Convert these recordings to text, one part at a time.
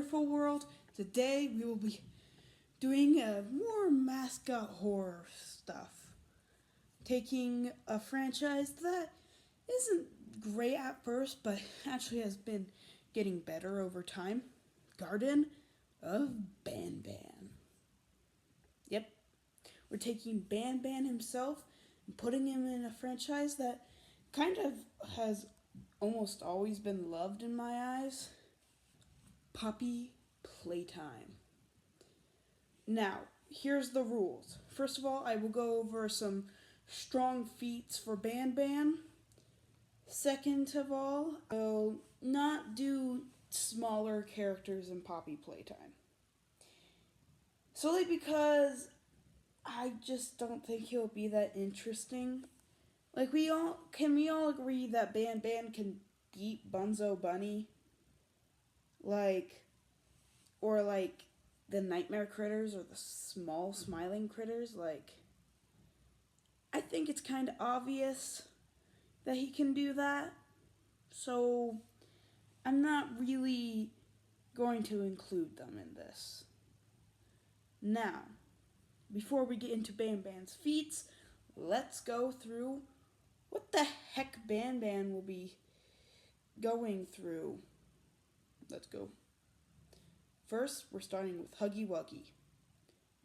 wonderful world. Today we will be doing a more mascot horror stuff. Taking a franchise that isn't great at first, but actually has been getting better over time. Garden of Ban Ban. Yep, we're taking Ban Ban himself and putting him in a franchise that kind of has almost always been loved in my eyes. Puppy Playtime. Now, here's the rules. First of all, I will go over some strong feats for Ban Ban. Second of all, I'll not do smaller characters in Poppy Playtime. Solely because I just don't think he'll be that interesting. Like, we all agree that Ban Ban can beat Bunzo Bunny? Like the nightmare critters or the small smiling critters? I think it's kind of obvious that he can do that. So, I'm not really going to include them in this. Now, before we get into Ban Ban's feats, let's go through what the heck Ban Ban will be going through. Let's go. First, we're starting with Huggy Wuggy.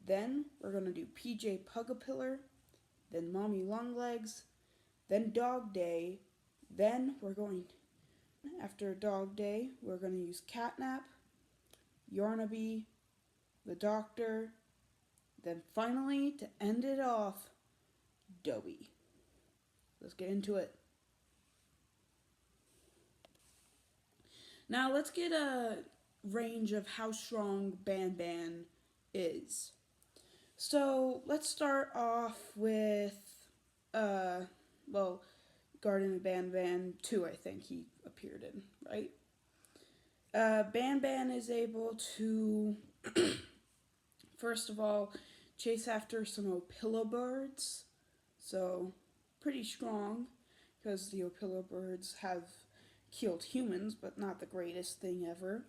Then, we're going to do PJ Pugapillar. Then Mommy Longlegs. Then Dog Day. Then, after Dog Day, we're going to use Catnap, Yarnaby, the Doctor. Then finally, to end it off, Dobby. Let's get into it. Now, let's get a range of how strong Ban Ban is. So, let's start off with, Garden of Ban Ban 2, I think he appeared in, right? Ban Ban is able to, first of all, chase after some Opila birds. So, pretty strong, because the Opila birds have killed humans, but not the greatest thing ever.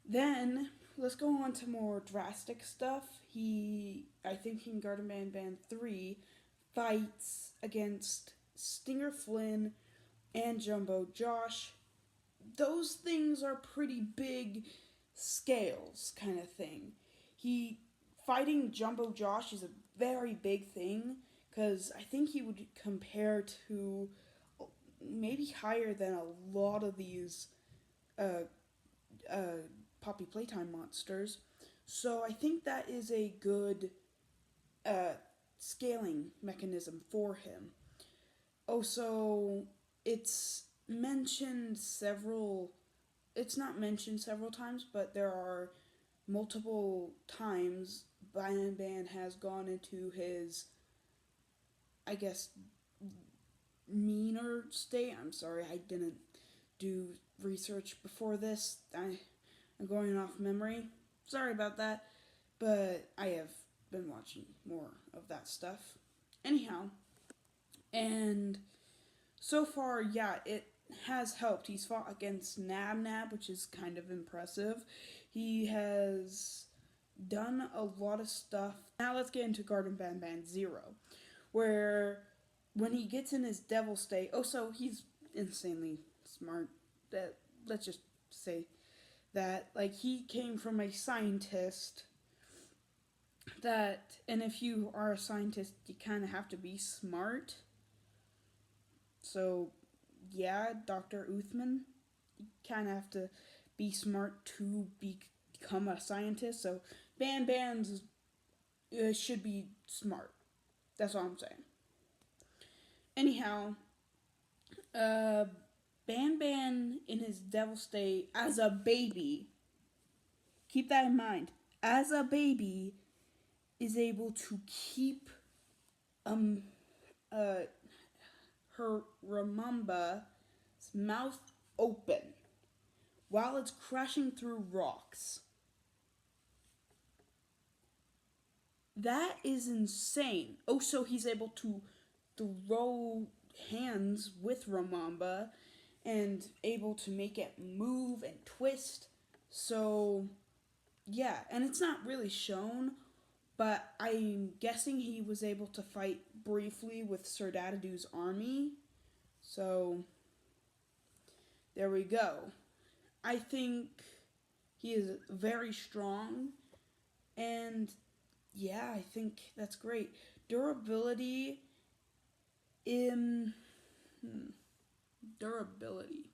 Then, let's go on to more drastic stuff. I think in Garden Ban Ban 3, fights against Stinger Flynn and Jumbo Josh. Those things are pretty big scales kind of thing. Fighting Jumbo Josh is a very big thing, because I think he would compare to maybe higher than a lot of these Poppy Playtime monsters. So I think that is a good scaling mechanism for him. Also, it's not mentioned several times, but there are multiple times Ban Ban has gone into his, I guess, meaner state. I'm sorry, I didn't do research before this. I'm going off memory. Sorry about that, but I have been watching more of that stuff. Anyhow, and so far, yeah, it has helped. He's fought against Nab Nab, which is kind of impressive. He has done a lot of stuff. Now let's get into Garden Ban Ban 0, where when he gets in his devil state, so he's insanely smart. Let's just say that, he came from a scientist and if you are a scientist, you kind of have to be smart. So, yeah, Dr. Uthman, you kind of have to be smart to become a scientist. So, Ban Ban's should be smart. That's all I'm saying. Anyhow, Ban Ban in his devil state as a baby, keep that in mind, as a baby, is able to keep her Ramamba's mouth open while it's crashing through rocks. That is insane. So he's able to throw hands with Ramamba and able to make it move and twist So, yeah, and it's not really shown, but I'm guessing he was able to fight briefly with Sir Dadadu's army. So, there we go. I think he is very strong, and yeah, I think that's great. Durability in durability.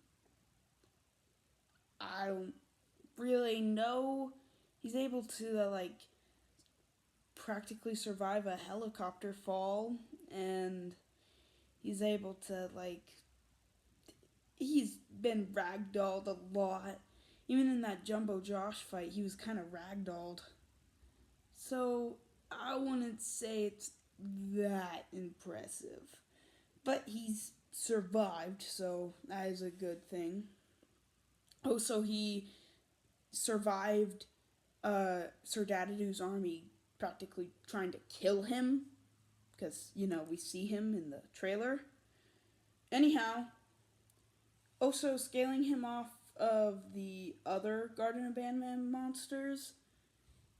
I don't really know. He's able to practically survive a helicopter fall, and he's able to he's been ragdolled a lot. Even in that Jumbo Josh fight, he was kind of ragdolled. So I wouldn't say it's that impressive. But he's survived, so that is a good thing. Also, he survived Sir Dadadu's army practically trying to kill him because, we see him in the trailer. Anyhow, also scaling him off of the other Garden of Bandman monsters,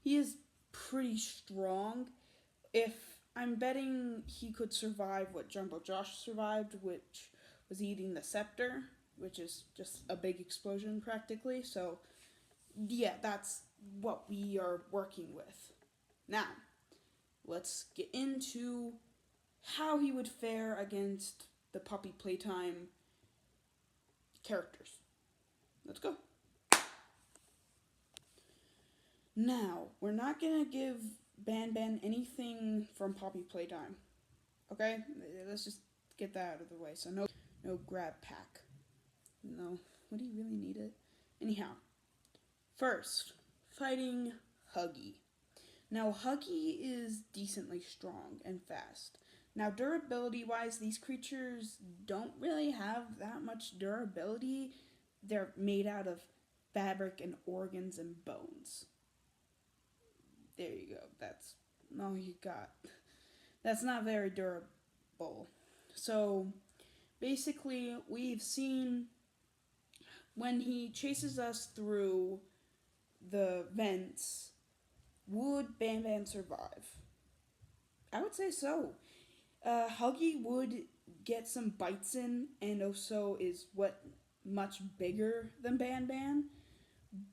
he is pretty strong. If I'm betting he could survive what Jumbo Josh survived, which was eating the scepter, which is just a big explosion practically. So, yeah, that's what we are working with. Now, let's get into how he would fare against the Puppy Playtime characters. Let's go. Now, we're not gonna give Ban anything from Poppy Playtime. Okay? Let's just get that out of the way. So no grab pack. No. Would he really need it? Anyhow. First, fighting Huggy. Now, Huggy is decently strong and fast. Now, durability-wise, these creatures don't really have that much durability. They're made out of fabric and organs and bones. There you go. That's all you got. That's not very durable. So, basically, we've seen when he chases us through the vents, would Ban survive? I would say so. Huggy would get some bites in, and also is much bigger than Ban.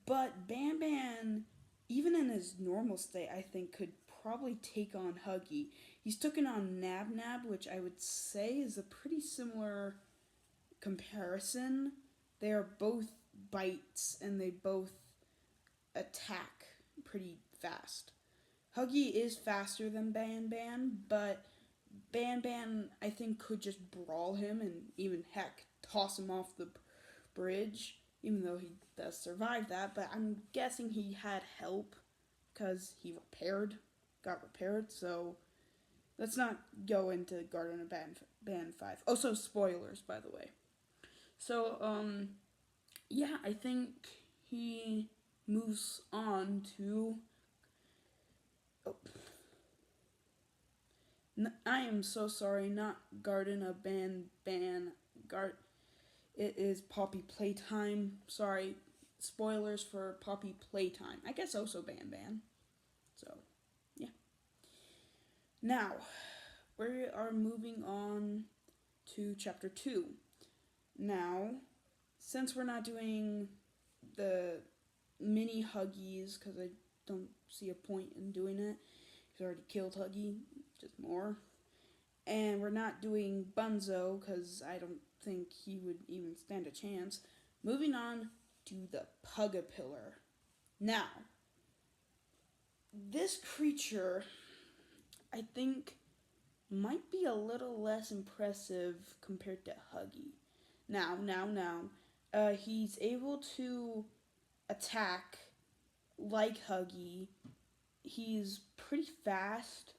But Ban, even in his normal state, I think could probably take on Huggy. He's taken on Nab, which I would say is a pretty similar comparison. They are both bites, and they both attack pretty fast. Huggy is faster than Ban, but Ban I think could just brawl him and even heck toss him off the bridge, even though he does survive that. But I'm guessing he had help because he got repaired. So let's not go into Garden of Ban 5. Also, spoilers, by the way. So yeah, I think he moves on to. Oh. I am so sorry, not Garden of Ban. It is Poppy Playtime. Sorry, spoilers for Poppy Playtime. I guess also Ban. So, yeah. Now, we are moving on to chapter 2. Now, since we're not doing the mini Huggies, because I don't see a point in doing it, he's already killed Huggy, just more. And we're not doing Bunzo, because I don't think he would even stand a chance. Moving on to the Pugapillar. Now, this creature, I think, might be a little less impressive compared to Huggy. Now, he's able to attack like Huggy. He's pretty fast,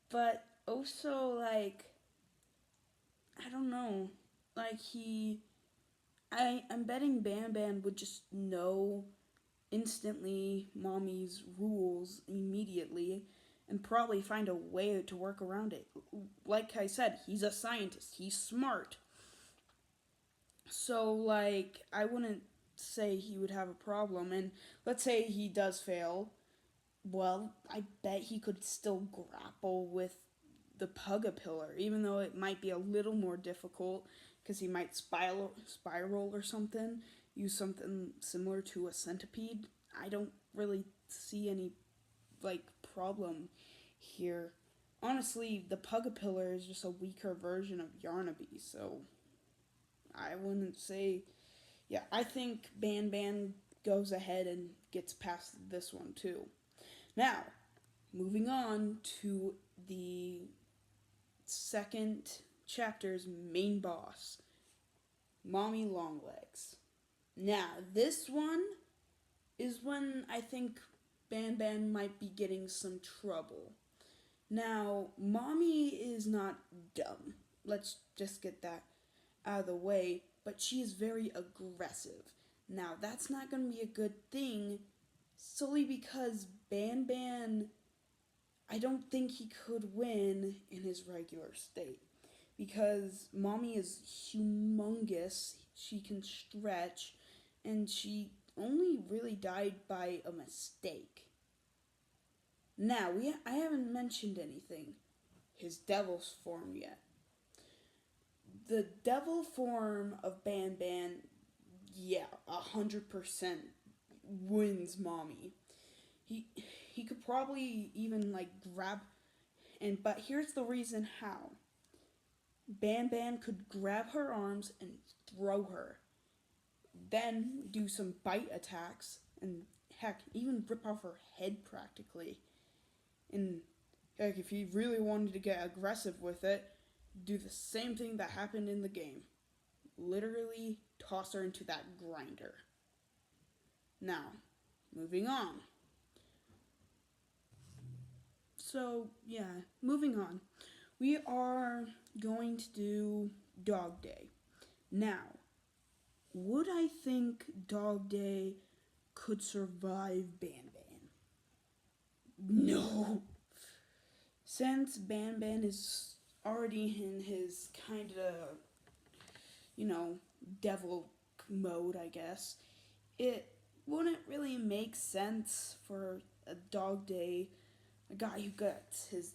but also, I don't know, I'm betting Ban would just know instantly Mommy's rules immediately and probably find a way to work around it. Like I said, he's a scientist. He's smart. So, I wouldn't say he would have a problem. And let's say he does fail. Well, I bet he could still grapple with the Pugapillar, even though it might be a little more difficult because he might spiral or something, use something similar to a centipede. I don't really see any like problem here. Honestly, the Pugapillar is just a weaker version of Yarnaby, so I wouldn't say. Yeah, I think Ban goes ahead and gets past this one too. Now, moving on to the second chapter's main boss, Mommy Longlegs. Now, this one is when I think Ban might be getting some trouble. Now, Mommy is not dumb. Let's just get that out of the way, but she is very aggressive. Now, that's not going to be a good thing solely because Ban, I don't think he could win in his regular state because Mommy is humongous. She can stretch, and she only really died by a mistake. Now, I haven't mentioned anything. His devil's form yet. The devil form of Ban, yeah, 100% wins Mommy. He he could probably even like grab but here's the reason how. Ban could grab her arms and throw her. Then do some bite attacks and heck, even rip off her head practically. And heck, if he really wanted to get aggressive with it, do the same thing that happened in the game. Literally toss her into that grinder. Now, moving on. So, yeah, moving on. We are going to do Dog Day. Now, would I think Dog Day could survive Ban? No. Since Ban is already in his kind of, devil mode, I guess, it wouldn't really make sense for a Dog Day, a guy who got his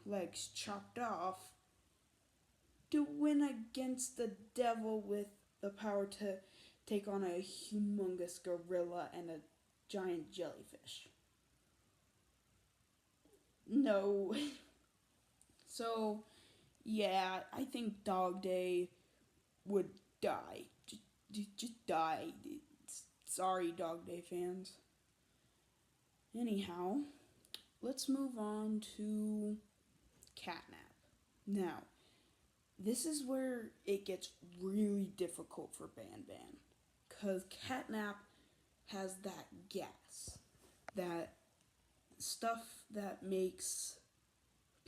legs chopped off, to win against the devil with the power to take on a humongous gorilla and a giant jellyfish. No. So, yeah, I think Dog Day would die. Just die. Sorry, Dog Day fans. Anyhow, let's move on to Catnap. Now, this is where it gets really difficult for Ban. Because Catnap has that gas. That stuff that makes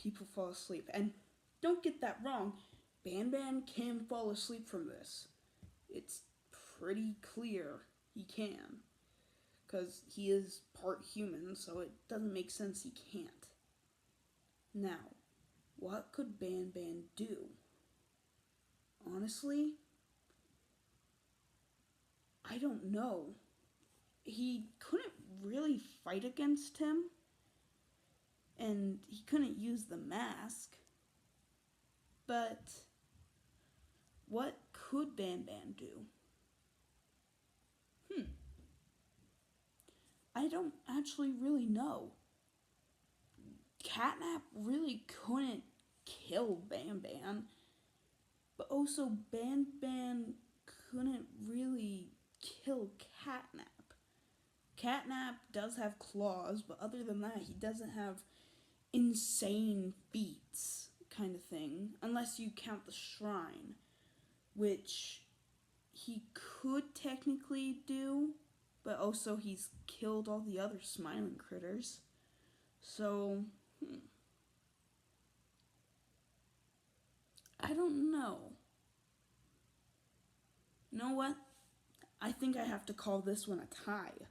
people fall asleep. And don't get that wrong, Ban can fall asleep from this. It's pretty clear he can. Because he is part human, so it doesn't make sense he can't. Now, what could Ban do? Honestly, I don't know. He couldn't really fight against him, and he couldn't use the mask. But what could Ban do? I don't actually really know. Catnap really couldn't kill Ban, but also Ban couldn't really kill Catnap. Catnap does have claws, but other than that, he doesn't have insane feats kind of thing, unless you count the shrine, which he could technically do, but also he's killed all the other smiling critters. So, I don't know. You know what? I think I have to call this one a tie.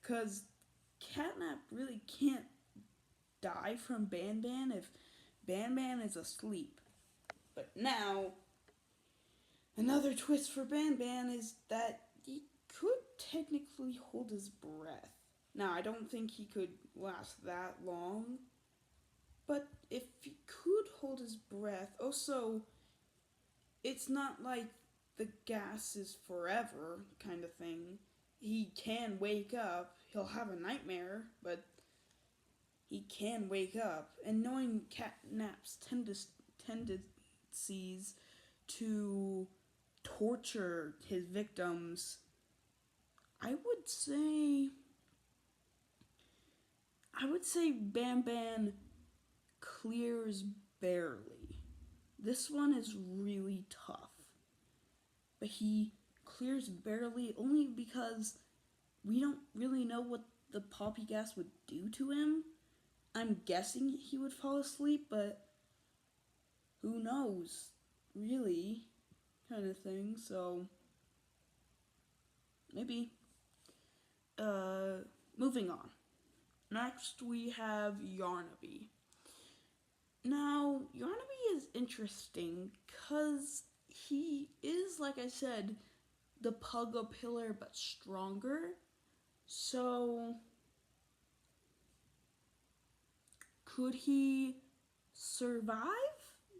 Because Catnap really can't die from Ban if Ban is asleep. But now, another twist for Ban is that he could technically hold his breath. Now, I don't think he could last that long, but if he could hold his breath, also, it's not like the gas is forever kind of thing. He can wake up, he'll have a nightmare, but he can wake up. And knowing catnap's tendencies to torture his victims, I would say Bam Bam clears barely. This one is really tough. But he clears barely only because we don't really know what the poppy gas would do to him. I'm guessing he would fall asleep, but who knows, really, kind of thing. So maybe. Moving on. Next we have Yarnaby. Now, Yarnaby is interesting because he is, like I said, the Pugga pillar but stronger. So, could he survive?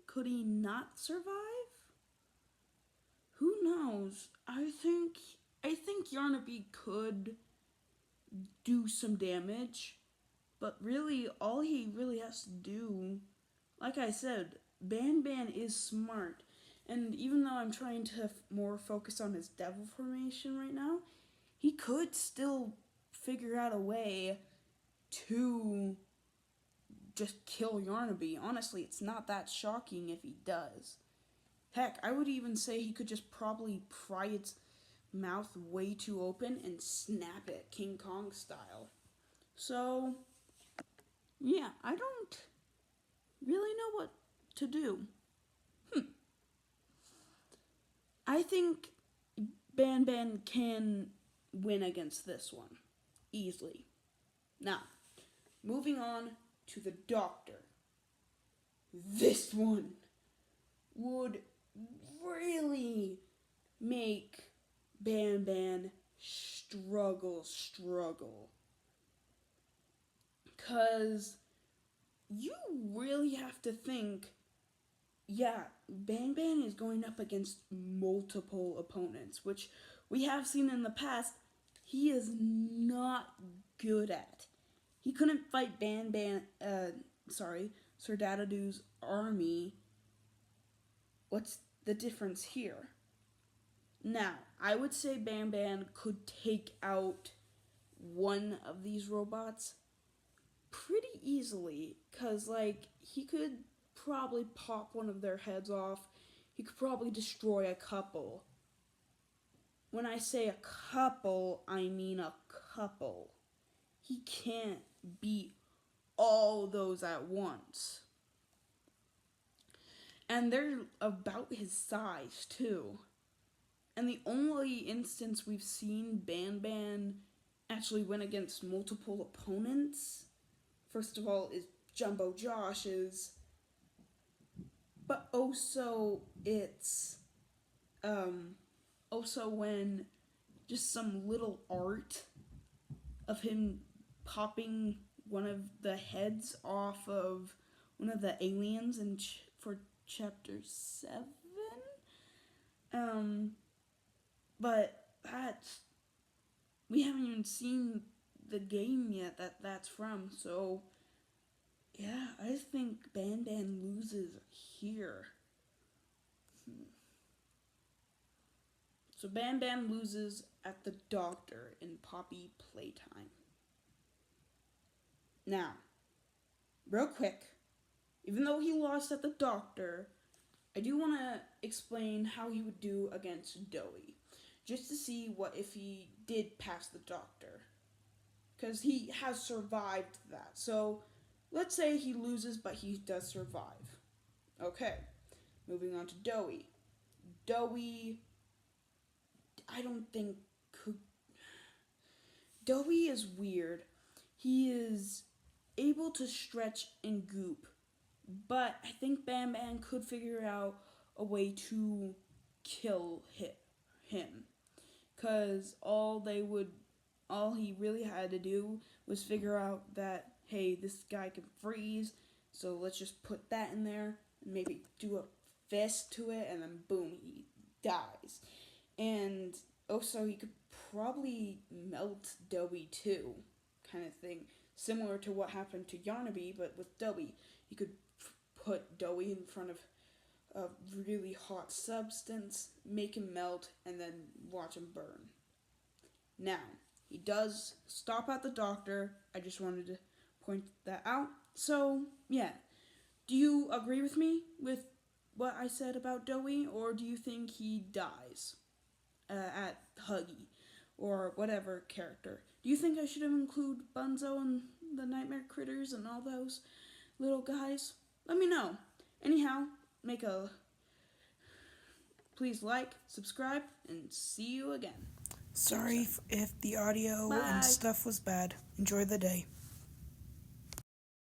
Could he not survive? Who knows? I think Yarnaby could do some damage, but really all he really has to do, like I said, Ban Ban is smart, and even though I'm trying to more focus on his devil formation right now, he could still figure out a way to just kill Yarnaby. Honestly, it's not that shocking if he does. Heck, I would even say he could just probably pry its mouth way too open and snap it King Kong style. So, yeah, I don't really know what to do. I think Ban Ban can win against this one easily. Now, moving on to the Doctor. This one would really make Ban Ban struggle. Because you really have to think, yeah, Ban Ban is going up against multiple opponents, which we have seen in the past he is not good at. He couldn't fight Sir Dadadu's army. What's the difference here? Now, I would say Ban Ban could take out one of these robots pretty easily, because, like, he could probably pop one of their heads off. He could probably destroy a couple. When I say a couple, I mean a couple. He can't beat all those at once. And they're about his size, too. And the only instance we've seen Ban Ban actually win against multiple opponents, first of all, is Jumbo Josh's, but also it's also when just some little art of him popping one of the heads off of one of the aliens for chapter 7. But we haven't even seen the game yet that's from, so yeah, I think Ban Ban loses here. So Ban Ban loses at the Doctor in Poppy Playtime. Now, real quick, even though he lost at the Doctor, I do want to explain how he would do against Doey, just to see what if he did pass the Doctor, because he has survived that. So let's say he loses, but he does survive. Okay, moving on to Doey. Doey, I don't think could. Doey is weird. He is able to stretch and goop, but I think Bam Bam could figure out a way to kill him. because all he really had to do was figure out that, hey, this guy can freeze, so let's just put that in there and maybe do a fist to it, and then boom, he dies. And also, he could probably melt Dobby too, kind of thing. Similar to what happened to Yarnaby, but with Dobby. He could put Dobby in front of a really hot substance, make him melt, and then watch him burn. Now, he does stop at the doctor. I just wanted to point that out. So, yeah. Do you agree with me with what I said about Dobby, or do you think he dies at Huggy, or whatever character? Do you think I should include Bunzo and the Nightmare Critters and all those little guys? Let me know. Anyhow, please like, subscribe, and see you again. Sorry if the audio and stuff was bad. Enjoy the day.